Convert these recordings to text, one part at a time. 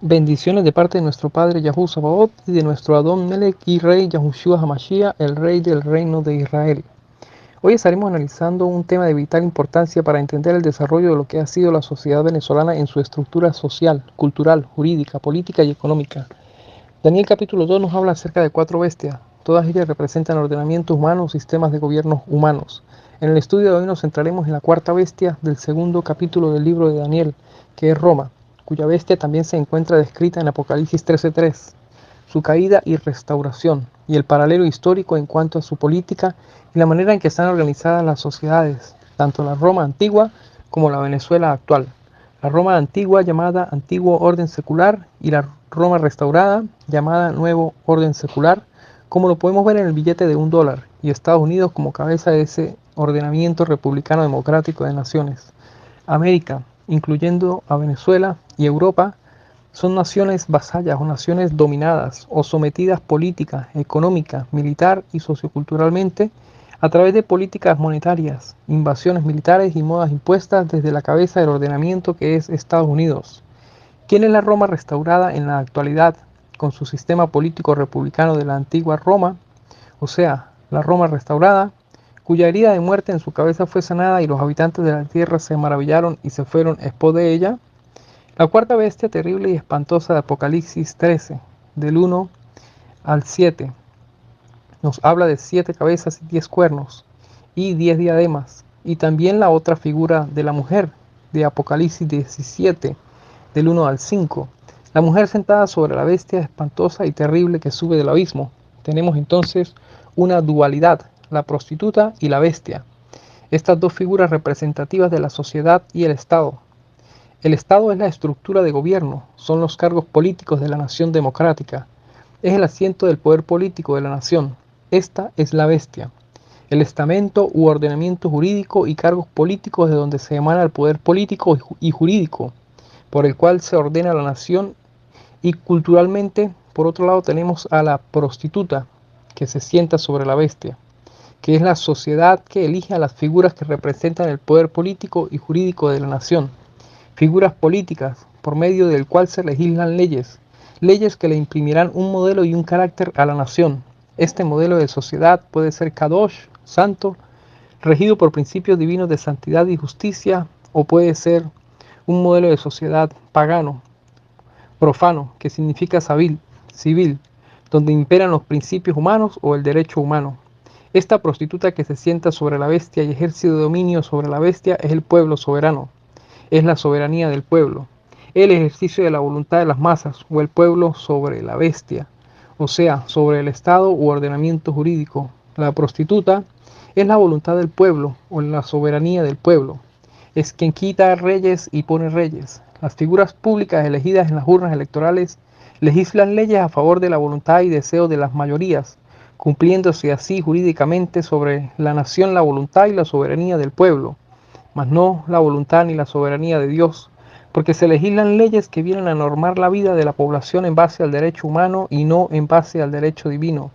Bendiciones de parte de nuestro Padre Yahu Sabaoth y de nuestro Adón Melech y Rey Yahushua Hamashiach, el Rey del Reino de Israel. Hoy estaremos analizando un tema de vital importancia para entender el desarrollo de lo que ha sido la sociedad venezolana en su estructura social, cultural, jurídica, política y económica. Daniel capítulo 2 nos habla acerca de 4 bestias. Todas ellas representan ordenamientos humanos, sistemas de gobierno humanos. En el estudio de hoy nos centraremos en la cuarta bestia del segundo capítulo del libro de Daniel, que es Roma, cuya bestia también se encuentra descrita en Apocalipsis 13:3, su caída y restauración, y el paralelo histórico en cuanto a su política y la manera en que están organizadas las sociedades, tanto la Roma antigua como la Venezuela actual. La Roma antigua llamada Antiguo Orden Secular y la Roma restaurada llamada Nuevo Orden Secular, como lo podemos ver en el billete de $1, y Estados Unidos como cabeza de ese ordenamiento republicano democrático de naciones. América, incluyendo a Venezuela y Europa, son naciones vasallas o naciones dominadas o sometidas política, económica, militar y socioculturalmente a través de políticas monetarias, invasiones militares y modas impuestas desde la cabeza del ordenamiento que es Estados Unidos. ¿Quién es la Roma restaurada en la actualidad con su sistema político republicano de la antigua Roma? O sea, la Roma restaurada, cuya herida de muerte en su cabeza fue sanada y los habitantes de la tierra se maravillaron y se fueron en pos de ella. La cuarta bestia terrible y espantosa de Apocalipsis 13, del 1 al 7, nos habla de 7 cabezas y 10 cuernos y 10 diademas. Y también la otra figura de la mujer de Apocalipsis 17, del 1 al 5. La mujer sentada sobre la bestia espantosa y terrible que sube del abismo. Tenemos entonces una dualidad, la prostituta y la bestia. Estas dos figuras representativas de la sociedad y el Estado. El Estado es la estructura de gobierno, son los cargos políticos de la nación democrática. Es el asiento del poder político de la nación. Esta es la bestia. El estamento u ordenamiento jurídico y cargos políticos de donde se emana el poder político y jurídico, por el cual se ordena la nación. Y culturalmente, por otro lado, tenemos a la prostituta, que se sienta sobre la bestia, que es la sociedad que elige a las figuras que representan el poder político y jurídico de la nación. Figuras políticas, por medio del cual se legislan leyes, leyes que le imprimirán un modelo y un carácter a la nación. Este modelo de sociedad puede ser Kadosh, santo, regido por principios divinos de santidad y justicia, o puede ser un modelo de sociedad pagano, profano, que significa civil, donde imperan los principios humanos o el derecho humano. Esta prostituta que se sienta sobre la bestia y ejerce dominio sobre la bestia es el pueblo soberano. Es la soberanía del pueblo, el ejercicio de la voluntad de las masas o el pueblo sobre la bestia, o sea, sobre el Estado u ordenamiento jurídico. La prostituta es la voluntad del pueblo o la soberanía del pueblo. Es quien quita reyes y pone reyes. Las figuras públicas elegidas en las urnas electorales legislan leyes a favor de la voluntad y deseo de las mayorías, cumpliéndose así jurídicamente sobre la nación la voluntad y la soberanía del pueblo, mas no la voluntad ni la soberanía de Dios, porque se legislan leyes que vienen a normar la vida de la población en base al derecho humano y no en base al derecho divino.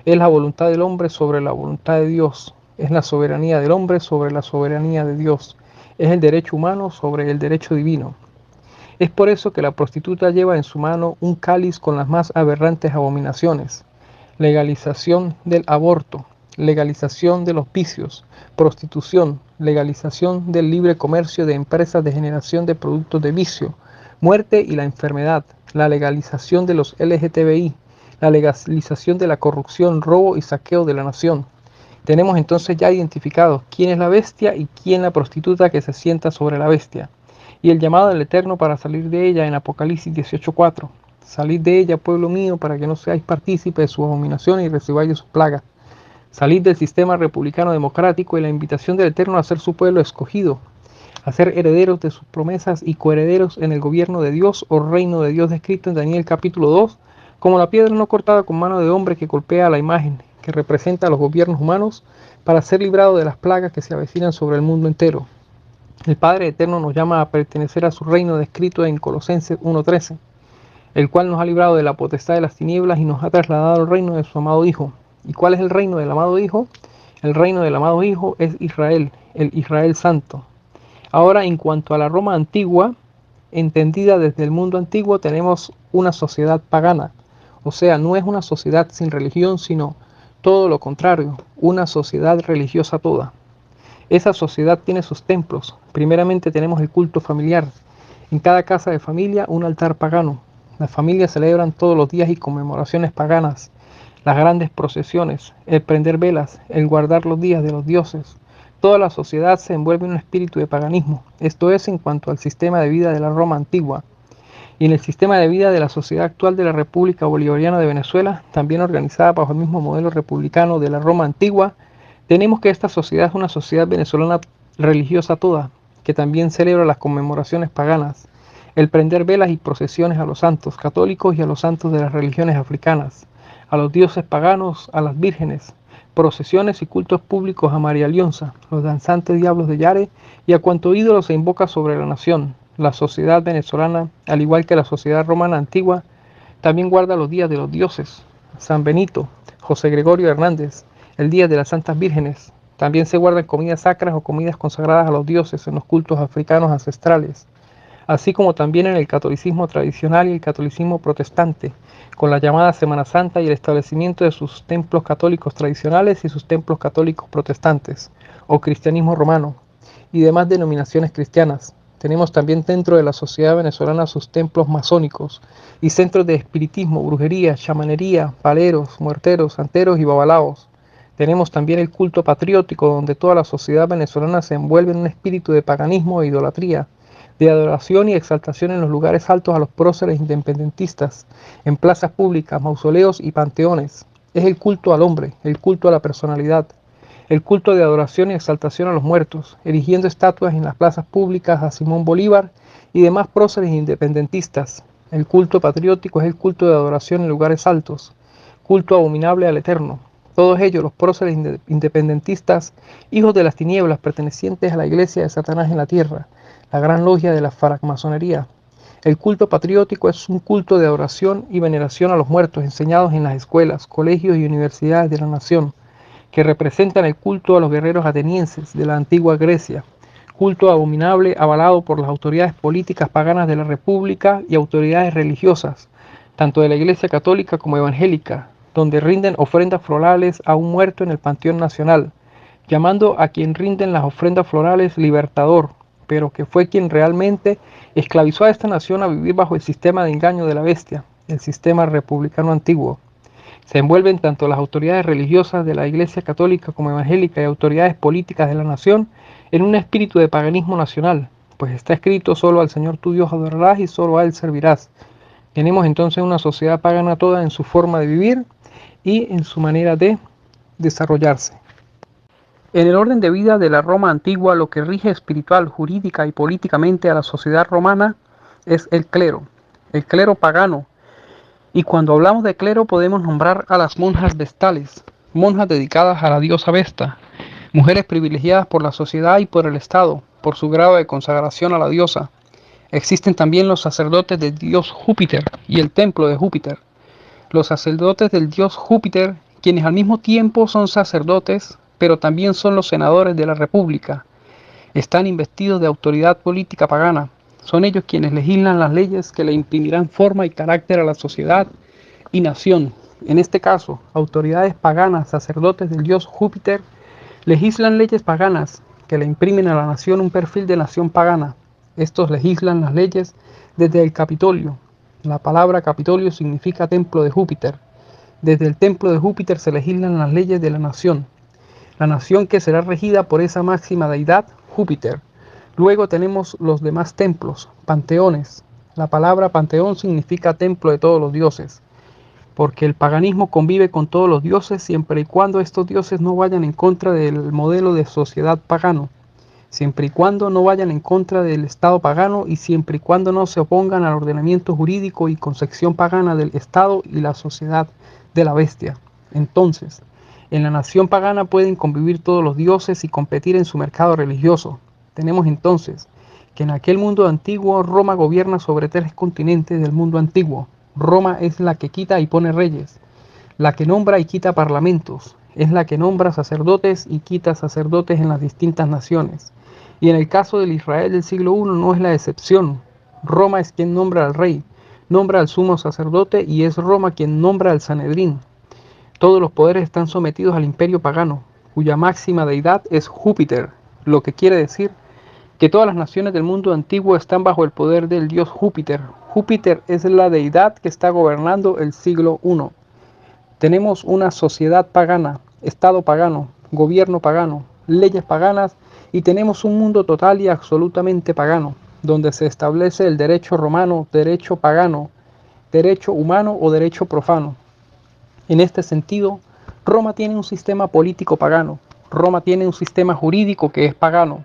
Es la voluntad del hombre sobre la voluntad de Dios, es la soberanía del hombre sobre la soberanía de Dios, es el derecho humano sobre el derecho divino. Es por eso que la prostituta lleva en su mano un cáliz con las más aberrantes abominaciones: legalización del aborto, legalización de los vicios, prostitución, legalización del libre comercio de empresas de generación de productos de vicio, muerte y la enfermedad, la legalización de los LGTBI, la legalización de la corrupción, robo y saqueo de la nación. Tenemos entonces ya identificados quién es la bestia y quién la prostituta que se sienta sobre la bestia, y el llamado del Eterno para salir de ella en Apocalipsis 18:4. Salid de ella, pueblo mío, para que no seáis partícipes de sus abominaciones y recibáis sus plagas. Salid del sistema republicano democrático y la invitación del Eterno a ser su pueblo escogido, a ser herederos de sus promesas y coherederos en el gobierno de Dios o reino de Dios descrito en Daniel capítulo 2, como la piedra no cortada con mano de hombre que golpea a la imagen, que representa a los gobiernos humanos, para ser librado de las plagas que se avecinan sobre el mundo entero. El Padre Eterno nos llama a pertenecer a su reino descrito en Colosenses 1:13, el cual nos ha librado de la potestad de las tinieblas y nos ha trasladado al reino de su amado Hijo. ¿Y cuál es el reino del amado Hijo? El reino del amado Hijo es Israel, el Israel santo. Ahora, en cuanto a la Roma antigua, entendida desde el mundo antiguo, tenemos una sociedad pagana. O sea, no es una sociedad sin religión, sino todo lo contrario, una sociedad religiosa toda. Esa sociedad tiene sus templos. Primeramente tenemos el culto familiar. En cada casa de familia un altar pagano. Las familias celebran todos los días y conmemoraciones paganas, las grandes procesiones, el prender velas, el guardar los días de los dioses. Toda la sociedad se envuelve en un espíritu de paganismo. Esto es en cuanto al sistema de vida de la Roma antigua. Y en el sistema de vida de la sociedad actual de la República Bolivariana de Venezuela, también organizada bajo el mismo modelo republicano de la Roma antigua, tenemos que esta sociedad es una sociedad venezolana religiosa toda, que también celebra las conmemoraciones paganas, el prender velas y procesiones a los santos católicos y a los santos de las religiones africanas, a los dioses paganos, a las vírgenes, procesiones y cultos públicos a María Lionza, los danzantes diablos de Yare y a cuanto ídolo se invoca sobre la nación. La sociedad venezolana, al igual que la sociedad romana antigua, también guarda los días de los dioses, San Benito, José Gregorio Hernández, el día de las Santas Vírgenes. También se guardan comidas sacras o comidas consagradas a los dioses en los cultos africanos ancestrales, así como también en el catolicismo tradicional y el catolicismo protestante, con la llamada Semana Santa y el establecimiento de sus templos católicos tradicionales y sus templos católicos protestantes, o cristianismo romano, y demás denominaciones cristianas. Tenemos también dentro de la sociedad venezolana sus templos masónicos y centros de espiritismo, brujería, chamanería, paleros, muerteros, santeros y babalaos. Tenemos también el culto patriótico, donde toda la sociedad venezolana se envuelve en un espíritu de paganismo e idolatría, de adoración y exaltación en los lugares altos a los próceres independentistas, en plazas públicas, mausoleos y panteones. Es el culto al hombre, el culto a la personalidad, el culto de adoración y exaltación a los muertos, erigiendo estatuas en las plazas públicas a Simón Bolívar y demás próceres independentistas. El culto patriótico es el culto de adoración en lugares altos, culto abominable al Eterno. Todos ellos, los próceres independentistas, hijos de las tinieblas, pertenecientes a la iglesia de Satanás en la tierra, la gran logia de la francmasonería. El culto patriótico es un culto de adoración y veneración a los muertos enseñados en las escuelas, colegios y universidades de la nación, que representan el culto a los guerreros atenienses de la antigua Grecia, culto abominable avalado por las autoridades políticas paganas de la República y autoridades religiosas, tanto de la Iglesia católica como evangélica, donde rinden ofrendas florales a un muerto en el Panteón Nacional, llamando a quien rinden las ofrendas florales libertador, pero que fue quien realmente esclavizó a esta nación a vivir bajo el sistema de engaño de la bestia, el sistema republicano antiguo. Se envuelven tanto las autoridades religiosas de la Iglesia católica como evangélica y autoridades políticas de la nación en un espíritu de paganismo nacional, pues está escrito: solo al Señor tu Dios adorarás y solo a Él servirás. Tenemos entonces una sociedad pagana toda en su forma de vivir y en su manera de desarrollarse. En el orden de vida de la Roma antigua, lo que rige espiritual, jurídica y políticamente a la sociedad romana es el clero pagano. Y cuando hablamos de clero podemos nombrar a las monjas vestales, monjas dedicadas a la diosa Vesta, mujeres privilegiadas por la sociedad y por el Estado, por su grado de consagración a la diosa. Existen también los sacerdotes del dios Júpiter y el templo de Júpiter. Los sacerdotes del dios Júpiter, quienes al mismo tiempo son sacerdotes, pero también son los senadores de la República, están investidos de autoridad política pagana. Son ellos quienes legislan las leyes que le imprimirán forma y carácter a la sociedad y nación. En este caso, autoridades paganas, sacerdotes del dios Júpiter, legislan leyes paganas que le imprimen a la nación un perfil de nación pagana. Estos legislan las leyes desde el Capitolio. La palabra Capitolio significa templo de Júpiter. Desde el templo de Júpiter se legislan las leyes de la nación que será regida por esa máxima deidad, Júpiter. Luego tenemos los demás templos, panteones. La palabra panteón significa templo de todos los dioses, porque el paganismo convive con todos los dioses siempre y cuando estos dioses no vayan en contra del modelo de sociedad pagano, siempre y cuando no vayan en contra del Estado pagano y siempre y cuando no se opongan al ordenamiento jurídico y concepción pagana del Estado y la sociedad de la bestia. Entonces, en la nación pagana pueden convivir todos los dioses y competir en su mercado religioso. Tenemos entonces que en aquel mundo antiguo Roma gobierna sobre 3 continentes del mundo antiguo. Roma es la que quita y pone reyes, la que nombra y quita parlamentos, es la que nombra sacerdotes y quita sacerdotes en las distintas naciones. Y en el caso del Israel del siglo I no es la excepción. Roma es quien nombra al rey, nombra al sumo sacerdote y es Roma quien nombra al Sanedrín. Todos los poderes están sometidos al imperio pagano, cuya máxima deidad es Júpiter, lo que quiere decir que todas las naciones del mundo antiguo están bajo el poder del dios Júpiter. Júpiter es la deidad que está gobernando el siglo I. Tenemos una sociedad pagana, estado pagano, gobierno pagano, leyes paganas y tenemos un mundo total y absolutamente pagano, donde se establece el derecho romano, derecho pagano, derecho humano o derecho profano. En este sentido, Roma tiene un sistema político pagano, Roma tiene un sistema jurídico que es pagano,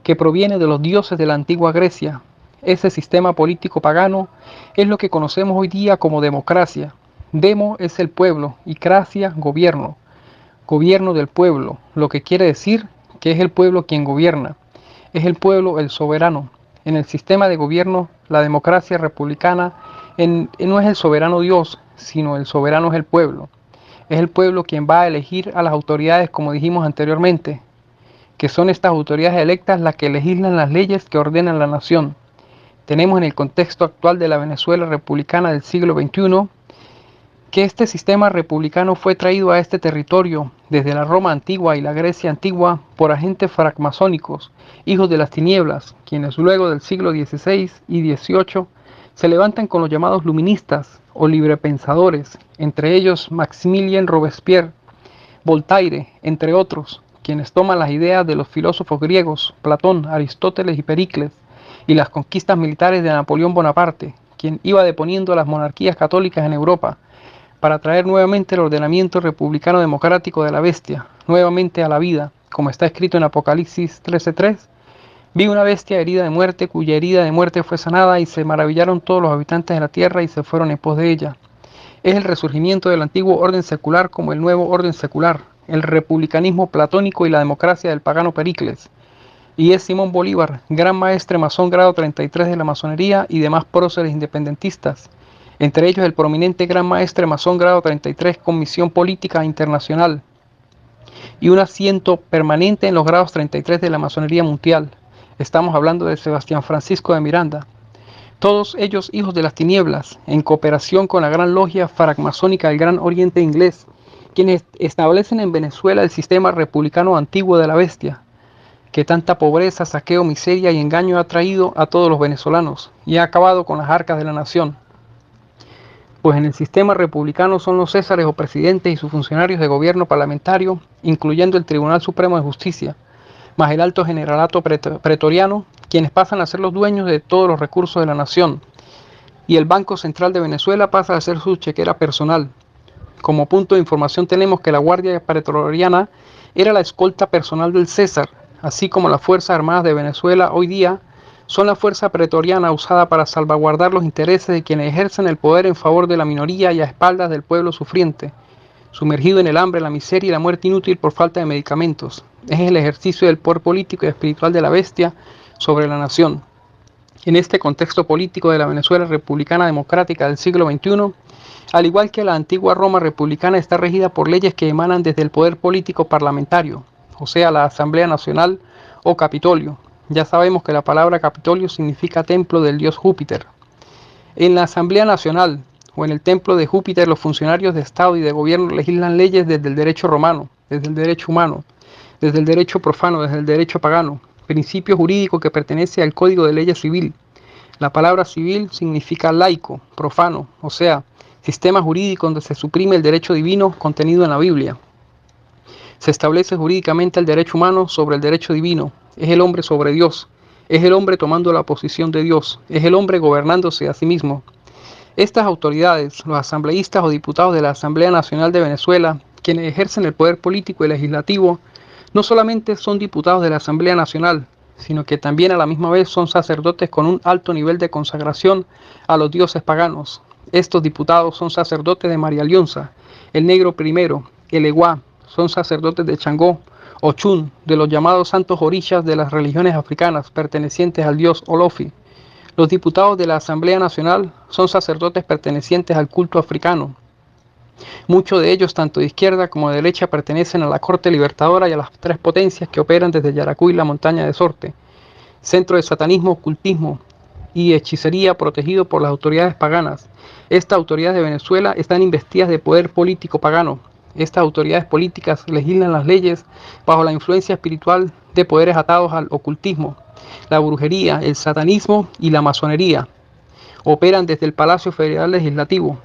que proviene de los dioses de la antigua Grecia. Ese sistema político pagano es lo que conocemos hoy día como democracia. Demo es el pueblo y cracia gobierno, gobierno del pueblo, lo que quiere decir que es el pueblo quien gobierna, es el pueblo el soberano. En el sistema de gobierno, la democracia republicana no es el soberano Dios, sino el soberano es el pueblo. Es el pueblo quien va a elegir a las autoridades, como dijimos anteriormente, que son estas autoridades electas las que legislan las leyes que ordenan la nación. Tenemos en el contexto actual de la Venezuela republicana del siglo XXI que este sistema republicano fue traído a este territorio desde la Roma antigua y la Grecia antigua por agentes francmasónicos, hijos de las tinieblas, quienes luego del siglo XVI y XVIII se levantan con los llamados luministas o librepensadores, entre ellos Maximilien Robespierre, Voltaire, entre otros, quienes toman las ideas de los filósofos griegos, Platón, Aristóteles y Pericles, y las conquistas militares de Napoleón Bonaparte, quien iba deponiendo a las monarquías católicas en Europa, para traer nuevamente el ordenamiento republicano democrático de la bestia, nuevamente a la vida, como está escrito en Apocalipsis 13:3. Vi una bestia herida de muerte, cuya herida de muerte fue sanada, y se maravillaron todos los habitantes de la tierra y se fueron en pos de ella. Es el resurgimiento del antiguo orden secular como el nuevo orden secular, el republicanismo platónico y la democracia del pagano Pericles. Y es Simón Bolívar, gran maestre masón grado 33 de la masonería y demás próceres independentistas, entre ellos el prominente gran maestre masón grado 33 con misión política internacional y un asiento permanente en los grados 33 de la masonería mundial. Estamos hablando de Sebastián Francisco de Miranda. Todos ellos hijos de las tinieblas, en cooperación con la gran logia francmasónica del Gran Oriente Inglés, quienes establecen en Venezuela el sistema republicano antiguo de la bestia, que tanta pobreza, saqueo, miseria y engaño ha traído a todos los venezolanos y ha acabado con las arcas de la nación. Pues en el sistema republicano son los césares o presidentes y sus funcionarios de gobierno parlamentario, incluyendo el Tribunal Supremo de Justicia, más el alto generalato pretoriano, quienes pasan a ser los dueños de todos los recursos de la nación, y el Banco Central de Venezuela pasa a ser su chequera personal. Como punto de información tenemos que la Guardia Pretoriana era la escolta personal del César, así como las Fuerzas Armadas de Venezuela hoy día son la fuerza pretoriana usada para salvaguardar los intereses de quienes ejercen el poder en favor de la minoría y a espaldas del pueblo sufriente, sumergido en el hambre, la miseria y la muerte inútil por falta de medicamentos. Es el ejercicio del poder político y espiritual de la bestia sobre la nación. En este contexto político de la Venezuela republicana democrática del siglo XXI, al igual que la antigua Roma republicana, está regida por leyes que emanan desde el poder político parlamentario, o sea, la Asamblea Nacional o Capitolio. Ya sabemos que la palabra Capitolio significa templo del dios Júpiter. En la Asamblea Nacional o en el templo de Júpiter, los funcionarios de Estado y de gobierno legislan leyes desde el derecho romano, desde el derecho humano, desde el derecho profano, desde el derecho pagano, principio jurídico que pertenece al Código de Leyes Civil. La palabra civil significa laico, profano, o sea, sistema jurídico donde se suprime el derecho divino contenido en la Biblia. Se establece jurídicamente el derecho humano sobre el derecho divino. Es el hombre sobre Dios. Es el hombre tomando la posición de Dios. Es el hombre gobernándose a sí mismo. Estas autoridades, los asambleístas o diputados de la Asamblea Nacional de Venezuela, quienes ejercen el poder político y legislativo, no solamente son diputados de la Asamblea Nacional, sino que también a la misma vez son sacerdotes con un alto nivel de consagración a los dioses paganos. Estos diputados son sacerdotes de María Leonza, el Negro Primero, el Eguá, son sacerdotes de Changó, Ochun, de los llamados santos orishas de las religiones africanas pertenecientes al dios Olofi. Los diputados de la Asamblea Nacional son sacerdotes pertenecientes al culto africano. Muchos de ellos, tanto de izquierda como de derecha, pertenecen a la Corte Libertadora y a las tres potencias que operan desde Yaracuy, la montaña de Sorte, centro de satanismo, ocultismo, y hechicería protegido por las autoridades paganas. Estas autoridades de Venezuela están investidas de poder político pagano. Estas autoridades políticas legislan las leyes bajo la influencia espiritual de poderes atados al ocultismo, la brujería, el satanismo y la masonería. Operan desde el Palacio Federal Legislativo.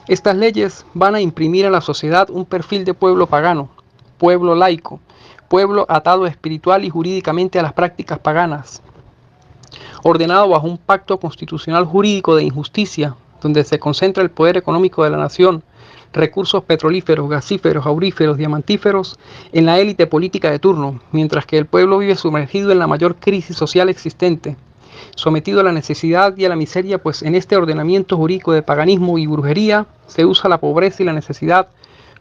Estas leyes van a imprimir a la sociedad un perfil de pueblo pagano, pueblo laico, pueblo atado espiritual y jurídicamente a las prácticas paganas, ordenado bajo un pacto constitucional jurídico de injusticia, donde se concentra el poder económico de la nación, recursos petrolíferos, gasíferos, auríferos, diamantíferos, en la élite política de turno, mientras que el pueblo vive sumergido en la mayor crisis social existente, sometido a la necesidad y a la miseria, pues en este ordenamiento jurídico de paganismo y brujería se usa la pobreza y la necesidad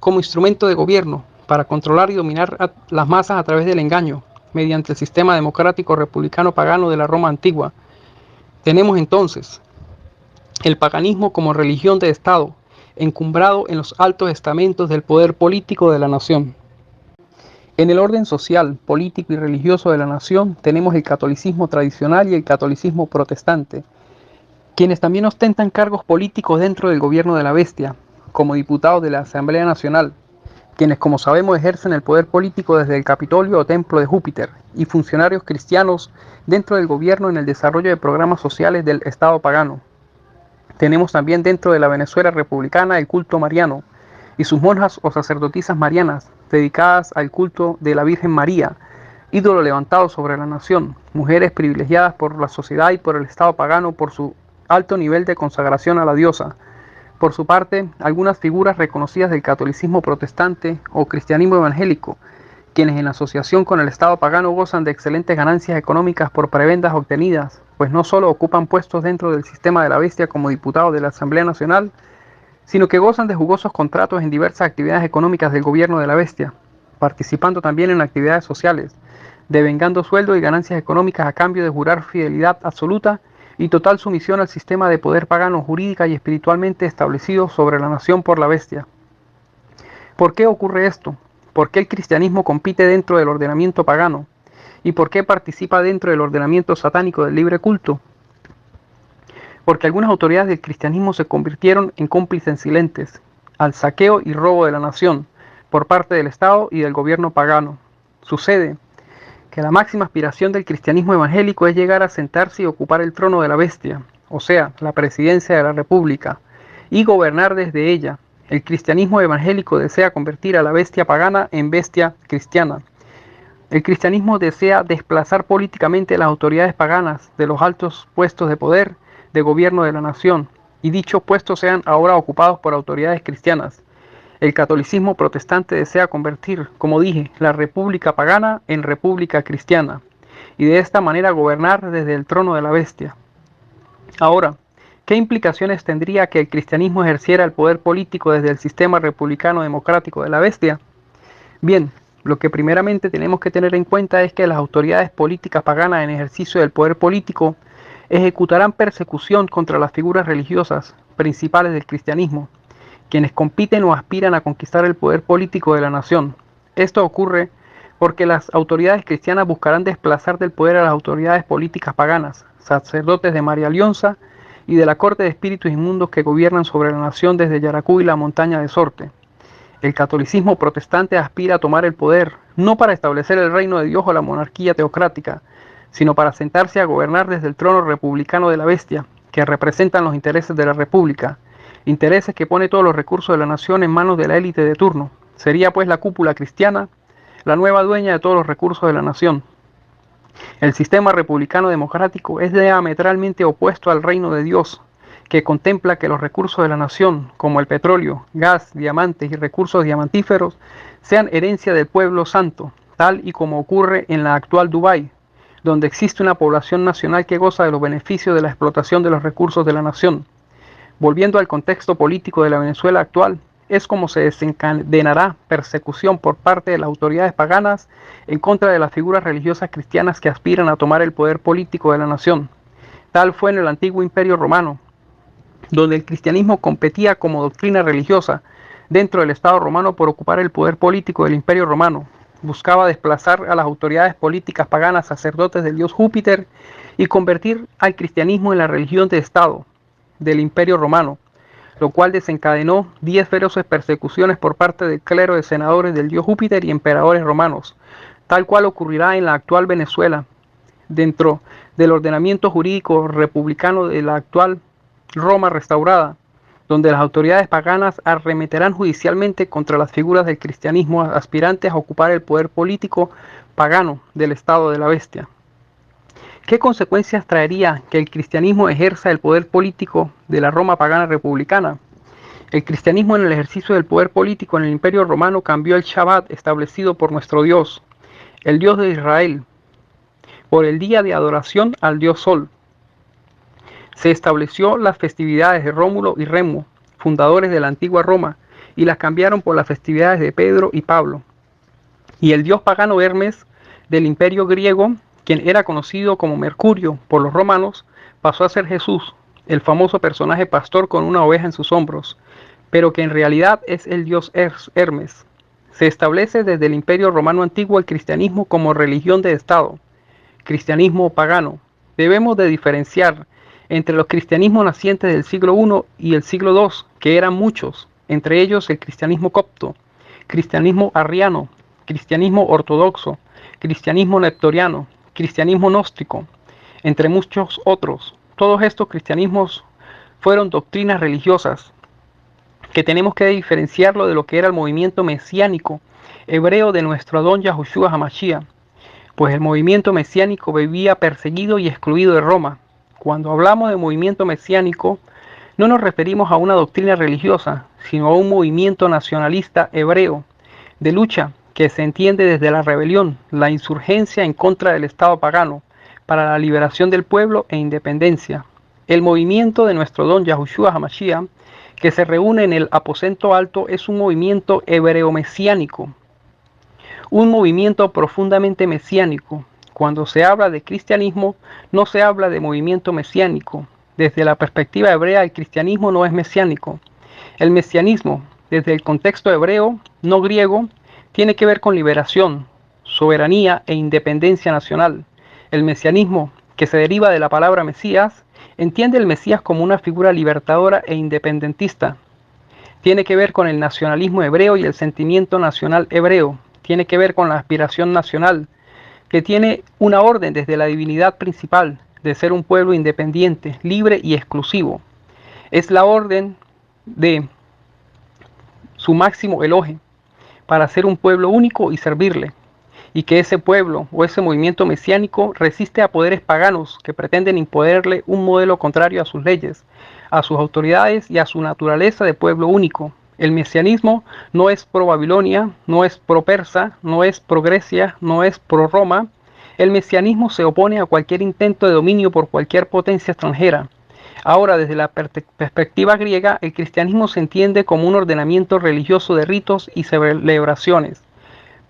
como instrumento de gobierno para controlar y dominar a las masas a través del engaño, mediante el sistema democrático republicano pagano de la Roma antigua. Tenemos entonces el paganismo como religión de Estado, encumbrado en los altos estamentos del poder político de la nación. En el orden social, político y religioso de la nación tenemos el catolicismo tradicional y el catolicismo protestante, quienes también ostentan cargos políticos dentro del gobierno de la bestia, como diputados de la Asamblea Nacional, quienes como sabemos ejercen el poder político desde el Capitolio o Templo de Júpiter, y funcionarios cristianos dentro del gobierno en el desarrollo de programas sociales del Estado pagano. Tenemos también dentro de la Venezuela republicana el culto mariano, y sus monjas o sacerdotisas marianas, dedicadas al culto de la Virgen María, ídolo levantado sobre la nación, mujeres privilegiadas por la sociedad y por el Estado pagano por su alto nivel de consagración a la diosa. Por su parte, algunas figuras reconocidas del catolicismo protestante o cristianismo evangélico, quienes en asociación con el Estado pagano gozan de excelentes ganancias económicas por prebendas obtenidas, pues no solo ocupan puestos dentro del sistema de la bestia como diputados de la Asamblea Nacional, sino que gozan de jugosos contratos en diversas actividades económicas del gobierno de la bestia, participando también en actividades sociales, devengando sueldos y ganancias económicas a cambio de jurar fidelidad absoluta y total sumisión al sistema de poder pagano jurídica y espiritualmente establecido sobre la nación por la bestia. ¿Por qué ocurre esto? ¿Por qué el cristianismo compite dentro del ordenamiento pagano? ¿Y por qué participa dentro del ordenamiento satánico del libre culto? Porque algunas autoridades del cristianismo se convirtieron en cómplices silentes al saqueo y robo de la nación por parte del Estado y del gobierno pagano. Sucede que la máxima aspiración del cristianismo evangélico es llegar a sentarse y ocupar el trono de la bestia, o sea, la presidencia de la república, y gobernar desde ella. El cristianismo evangélico desea convertir a la bestia pagana en bestia cristiana. El cristianismo desea desplazar políticamente las autoridades paganas de los altos puestos de poder de gobierno de la nación, y dichos puestos sean ahora ocupados por autoridades cristianas. El catolicismo protestante desea convertir, como dije, la república pagana en república cristiana, y de esta manera gobernar desde el trono de la bestia. Ahora, ¿qué implicaciones tendría que el cristianismo ejerciera el poder político desde el sistema republicano democrático de la bestia? Bien, lo que primeramente tenemos que tener en cuenta es que las autoridades políticas paganas en ejercicio del poder político ejecutarán persecución contra las figuras religiosas principales del cristianismo, quienes compiten o aspiran a conquistar el poder político de la nación. Esto ocurre porque las autoridades cristianas buscarán desplazar del poder a las autoridades políticas paganas, sacerdotes de María Leonza y de la corte de espíritus inmundos que gobiernan sobre la nación desde Yaracuy y la montaña de Sorte. El catolicismo protestante aspira a tomar el poder, no para establecer el reino de Dios o la monarquía teocrática, sino para sentarse a gobernar desde el trono republicano de la bestia, que representan los intereses de la república, intereses que pone todos los recursos de la nación en manos de la élite de turno. Sería pues la cúpula cristiana la nueva dueña de todos los recursos de la nación. El sistema republicano democrático es diametralmente opuesto al reino de Dios, que contempla que los recursos de la nación, como el petróleo, gas, diamantes y recursos diamantíferos, sean herencia del pueblo santo, tal y como ocurre en la actual Dubái, donde existe una población nacional que goza de los beneficios de la explotación de los recursos de la nación. Volviendo al contexto político de la Venezuela actual, es como se desencadenará persecución por parte de las autoridades paganas en contra de las figuras religiosas cristianas que aspiran a tomar el poder político de la nación. Tal fue en el antiguo Imperio Romano, donde el cristianismo competía como doctrina religiosa dentro del Estado romano por ocupar el poder político del Imperio Romano. buscaba desplazar a las autoridades políticas paganas sacerdotes del dios Júpiter y convertir al cristianismo en la religión de Estado del Imperio Romano, lo cual desencadenó 10 feroces persecuciones por parte del clero de senadores del dios Júpiter y emperadores romanos, tal cual ocurrirá en la actual Venezuela, dentro del ordenamiento jurídico republicano de la actual Roma restaurada, donde las autoridades paganas arremeterán judicialmente contra las figuras del cristianismo aspirantes a ocupar el poder político pagano del estado de la bestia. ¿Qué consecuencias traería que el cristianismo ejerza el poder político de la Roma pagana republicana? El cristianismo en el ejercicio del poder político en el Imperio Romano cambió el Shabbat establecido por nuestro Dios, el Dios de Israel, por el día de adoración al Dios Sol. Se estableció las festividades de Rómulo y Remo, fundadores de la antigua Roma, y las cambiaron por las festividades de Pedro y Pablo. Y el dios pagano Hermes del imperio griego, quien era conocido como Mercurio por los romanos, pasó a ser Jesús, el famoso personaje pastor con una oveja en sus hombros, pero que en realidad es el dios Hermes. Se establece desde el imperio romano antiguo el cristianismo como religión de Estado, cristianismo pagano. Debemos de diferenciar entre los cristianismos nacientes del siglo I y el siglo II, que eran muchos, entre ellos el cristianismo copto, cristianismo arriano, cristianismo ortodoxo, cristianismo nestoriano, cristianismo gnóstico, entre muchos otros. Todos estos cristianismos fueron doctrinas religiosas que tenemos que diferenciarlo de lo que era el movimiento mesiánico hebreo de nuestro Adón Yahushua HaMashiach, pues el movimiento mesiánico vivía perseguido y excluido de Roma. Cuando hablamos de movimiento mesiánico, no nos referimos a una doctrina religiosa, sino a un movimiento nacionalista hebreo, de lucha que se entiende desde la rebelión, la insurgencia en contra del Estado pagano, para la liberación del pueblo e independencia. El movimiento de nuestro Don Yahushua HaMashiach, que se reúne en el aposento alto, es un movimiento hebreo-mesiánico, un movimiento profundamente mesiánico. Cuando se habla de cristianismo, no se habla de movimiento mesiánico. Desde la perspectiva hebrea, el cristianismo no es mesiánico. El mesianismo, desde el contexto hebreo, no griego, tiene que ver con liberación, soberanía e independencia nacional. El mesianismo, que se deriva de la palabra Mesías, entiende el Mesías como una figura libertadora e independentista. Tiene que ver con el nacionalismo hebreo y el sentimiento nacional hebreo. Tiene que ver con la aspiración nacional, que tiene una orden desde la divinidad principal de ser un pueblo independiente, libre y exclusivo. Es la orden de su máximo eloje para ser un pueblo único y servirle, y que ese pueblo o ese movimiento mesiánico resiste a poderes paganos que pretenden imponerle un modelo contrario a sus leyes, a sus autoridades y a su naturaleza de pueblo único. El mesianismo no es pro Babilonia, no es pro Persa, no es pro Grecia, no es pro Roma. El mesianismo se opone a cualquier intento de dominio por cualquier potencia extranjera. Ahora, desde la perspectiva griega, el cristianismo se entiende como un ordenamiento religioso de ritos y celebraciones,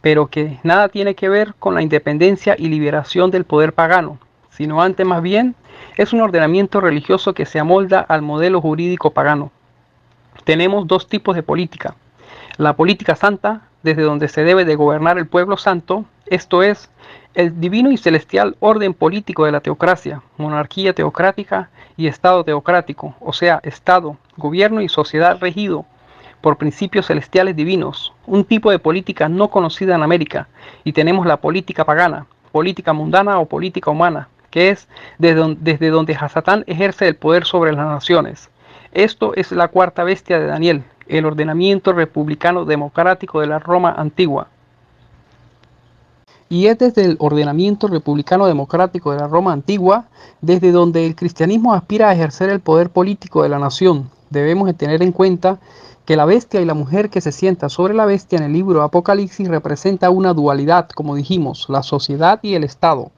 pero que nada tiene que ver con la independencia y liberación del poder pagano, sino antes más bien es un ordenamiento religioso que se amolda al modelo jurídico pagano. Tenemos dos tipos de política: la política santa, desde donde se debe de gobernar el pueblo santo, esto es, el divino y celestial orden político de la teocracia, monarquía teocrática y estado teocrático, o sea, estado, gobierno y sociedad regido por principios celestiales divinos, un tipo de política no conocida en América. Y tenemos la política pagana, política mundana o política humana, que es desde donde Hasatán ejerce el poder sobre las naciones. Esto es la cuarta bestia de Daniel, el ordenamiento republicano democrático de la Roma antigua. Y es desde el ordenamiento republicano democrático de la Roma antigua, desde donde el cristianismo aspira a ejercer el poder político de la nación. Debemos de tener en cuenta que la bestia y la mujer que se sienta sobre la bestia en el libro Apocalipsis representa una dualidad, como dijimos, la sociedad y el Estado.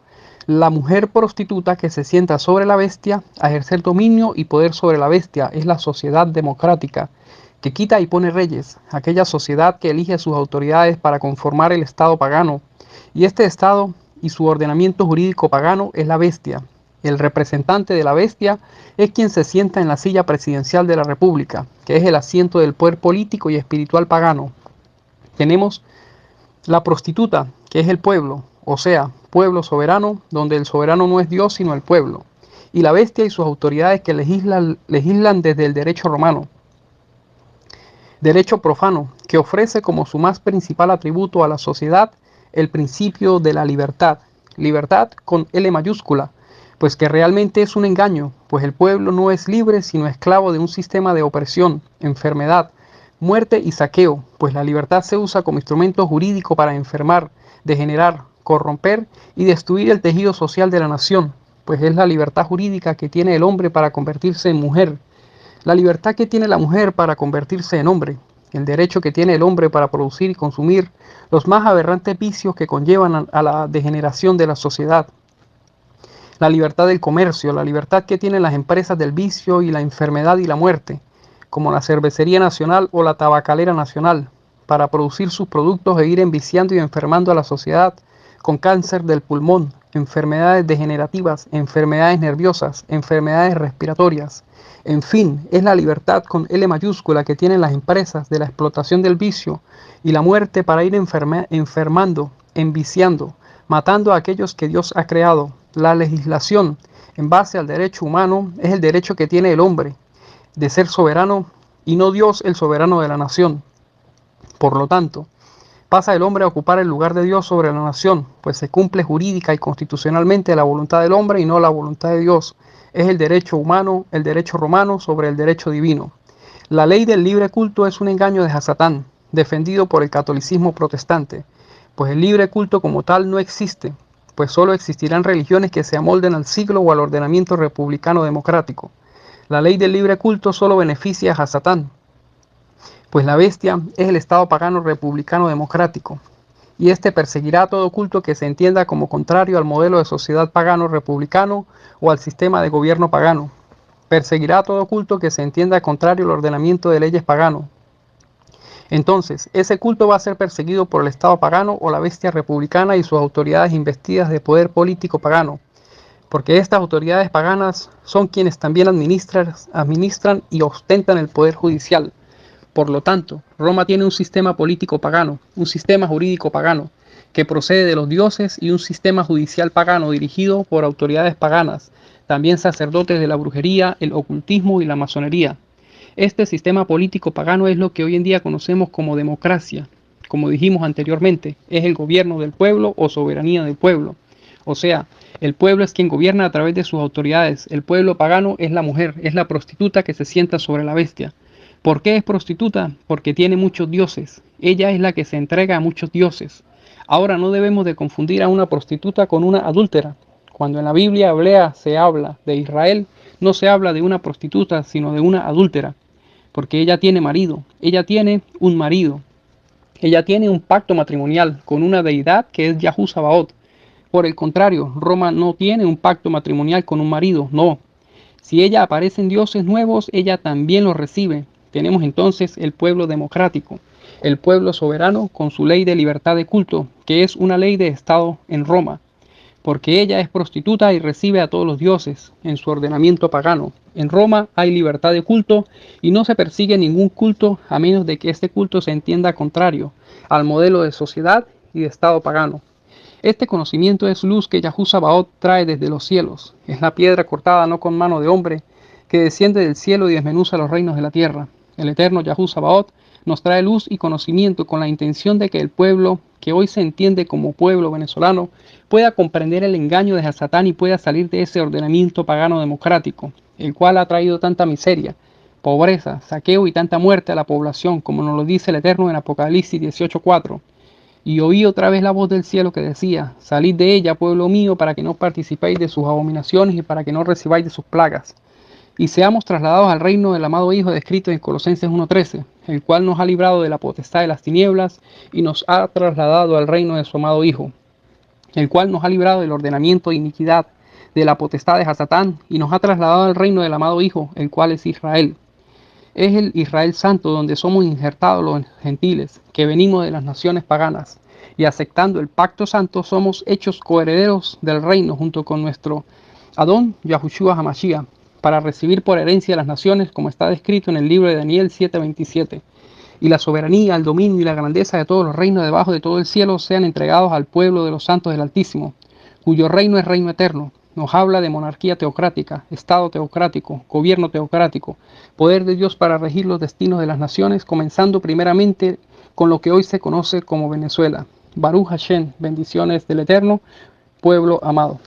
La mujer prostituta que se sienta sobre la bestia a ejercer dominio y poder sobre la bestia es la sociedad democrática, que quita y pone reyes, aquella sociedad que elige a sus autoridades para conformar el Estado pagano. Y este Estado y su ordenamiento jurídico pagano es la bestia. El representante de la bestia es quien se sienta en la silla presidencial de la República, que es el asiento del poder político y espiritual pagano. Tenemos La prostituta, que es el pueblo, o sea, pueblo soberano, donde el soberano no es Dios sino el pueblo, y la bestia y sus autoridades que legislan desde el derecho romano, derecho profano, que ofrece como su más principal atributo a la sociedad el principio de la libertad, libertad con L mayúscula, pues que realmente es un engaño, pues el pueblo no es libre sino esclavo de un sistema de opresión, enfermedad, muerte y saqueo, pues la libertad se usa como instrumento jurídico para enfermar, degenerar, corromper y destruir el tejido social de la nación, pues es la libertad jurídica que tiene el hombre para convertirse en mujer, la libertad que tiene la mujer para convertirse en hombre, el derecho que tiene el hombre para producir y consumir los más aberrantes vicios que conllevan a la degeneración de la sociedad, la libertad del comercio, la libertad que tienen las empresas del vicio y la enfermedad y la muerte, como la Cervecería Nacional o la Tabacalera Nacional, para producir sus productos e ir enviciando y enfermando a la sociedad con cáncer del pulmón, enfermedades degenerativas, enfermedades nerviosas, enfermedades respiratorias. En fin, es la libertad con L mayúscula que tienen las empresas de la explotación del vicio y la muerte para ir enfermando, enviciando, matando a aquellos que Dios ha creado. La legislación, en base al derecho humano, es el derecho que tiene el hombre de ser soberano y no Dios el soberano de la nación. Por lo tanto, pasa el hombre a ocupar el lugar de Dios sobre la nación, pues se cumple jurídica y constitucionalmente la voluntad del hombre y no la voluntad de Dios. Es el derecho humano, el derecho romano sobre el derecho divino. La ley del libre culto es un engaño de Hasatán, defendido por el catolicismo protestante, pues el libre culto como tal no existe, pues solo existirán religiones que se amolden al siglo o al ordenamiento republicano democrático. La ley del libre culto solo beneficia a Hasatán, pues la bestia es el Estado pagano republicano democrático, y éste perseguirá todo culto que se entienda como contrario al modelo de sociedad pagano republicano o al sistema de gobierno pagano. Perseguirá todo culto que se entienda contrario al ordenamiento de leyes pagano. Entonces, ese culto va a ser perseguido por el Estado pagano o la bestia republicana y sus autoridades investidas de poder político pagano, porque estas autoridades paganas son quienes también administran y ostentan el poder judicial. Por lo tanto, Roma tiene un sistema político pagano, un sistema jurídico pagano, que procede de los dioses y un sistema judicial pagano dirigido por autoridades paganas, también sacerdotes de la brujería, el ocultismo y la masonería. Este sistema político pagano es lo que hoy en día conocemos como democracia. Como dijimos anteriormente, es el gobierno del pueblo o soberanía del pueblo. O sea, el pueblo es quien gobierna a través de sus autoridades. El pueblo pagano es la mujer, es la prostituta que se sienta sobre la bestia. ¿Por qué es prostituta? Porque tiene muchos dioses. Ella es la que se entrega a muchos dioses. Ahora no debemos de confundir a una prostituta con una adúltera. Cuando en la Biblia hebrea se habla de Israel, no se habla de una prostituta, sino de una adúltera. Porque ella tiene marido, ella tiene un marido. Ella tiene un pacto matrimonial con una deidad que es Yahú Sabaoth. Por el contrario, Roma no tiene un pacto matrimonial con un marido, no. Si ella aparece en dioses nuevos, ella también los recibe. Tenemos entonces el pueblo democrático, el pueblo soberano con su ley de libertad de culto, que es una ley de Estado en Roma, porque ella es prostituta y recibe a todos los dioses en su ordenamiento pagano. En Roma hay libertad de culto y no se persigue ningún culto a menos de que este culto se entienda contrario al modelo de sociedad y de Estado pagano. Este conocimiento es luz que Yahú Sabaoth trae desde los cielos. Es la piedra cortada no con mano de hombre que desciende del cielo y desmenuza los reinos de la tierra. El eterno Yahú Sabaoth nos trae luz y conocimiento con la intención de que el pueblo, que hoy se entiende como pueblo venezolano, pueda comprender el engaño de Hasatán y pueda salir de ese ordenamiento pagano democrático, el cual ha traído tanta miseria, pobreza, saqueo y tanta muerte a la población, como nos lo dice el Eterno en Apocalipsis 18:4. Y oí otra vez la voz del cielo que decía: salid de ella, pueblo mío, para que no participéis de sus abominaciones y para que no recibáis de sus plagas. Y seamos trasladados al reino del amado Hijo descrito en Colosenses 1:13, el cual nos ha librado de la potestad de las tinieblas y nos ha trasladado al reino de su amado Hijo, el cual nos ha librado del ordenamiento de iniquidad, de la potestad de Hasatán, y nos ha trasladado al reino del amado Hijo, el cual es Israel. Es el Israel santo donde somos injertados los gentiles, que venimos de las naciones paganas, y aceptando el pacto santo somos hechos coherederos del reino junto con nuestro Adón Yahushua Hamashiach, para recibir por herencia las naciones, como está descrito en el libro de Daniel 7:27. y la soberanía, el dominio y la grandeza de todos los reinos debajo de todo el cielo sean entregados al pueblo de los santos del Altísimo, cuyo reino es reino eterno. Nos habla de monarquía teocrática, Estado teocrático, gobierno teocrático, poder de Dios para regir los destinos de las naciones, comenzando primeramente con lo que hoy se conoce como Venezuela. Baruch Hashem, bendiciones del Eterno, pueblo amado.